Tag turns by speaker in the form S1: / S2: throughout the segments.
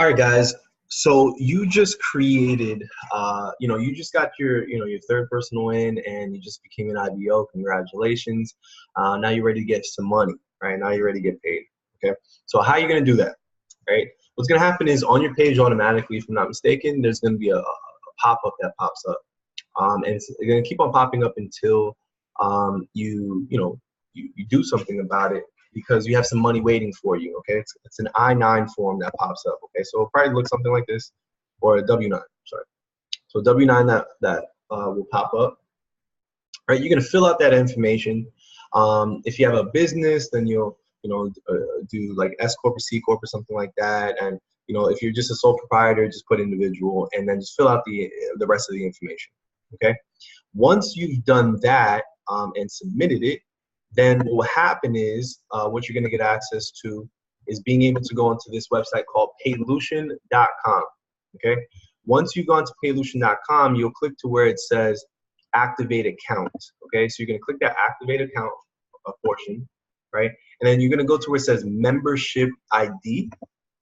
S1: All right, guys. So you just created, you just got your third personal win, and you just became an IBO. Congratulations. Now you're ready to get some money, right? Now you're ready to get paid. Okay. So how are you gonna do that, right? What's gonna happen is on your page automatically, if I'm not mistaken, there's gonna be a pop-up that pops up, and it's gonna keep on popping up until you do something about it, because you have some money waiting for you. Okay, it's an I-9 form that pops up. Okay, so it'll probably look something like this, or a W-9. Sorry, so W-9 that will pop up. Right, you're gonna fill out that information. If you have a business, then you'll do like S corp or C corp or something like that. And if you're just a sole proprietor, just put individual, and then just fill out the rest of the information. Okay, once you've done that and submitted it, then what will happen is what you're going to get access to is being able to go onto this website called Paylution.com. Okay, once you've gone to Paylution.com, you'll click to where it says activate account. Okay, so you're going to click that activate account portion, right? And then you're going to go to where it says membership ID,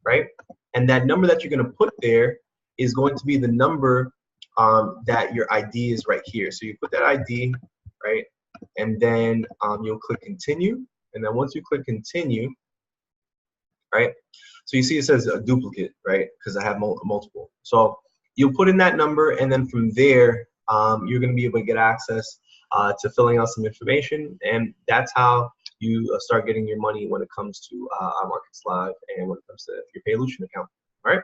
S1: right? And that number that you're going to put there is going to be the number that your ID is right here. So you put that ID, right? And then you'll click continue. And then once you click continue, right? So you see it says a duplicate, right? Because I have multiple. So you'll put in that number, and then from there, you're going to be able to get access to filling out some information. And that's how you start getting your money when it comes to iMarketsLive and when it comes to your Paylution account. All right,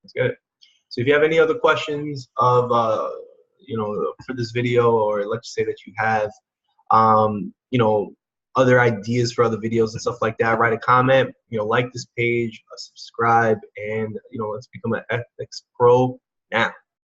S1: let's get it. So if you have any other questions of, for this video, or let's say that you have, other ideas for other videos and stuff like that, write a comment, like this page, subscribe, and, let's become an FxPro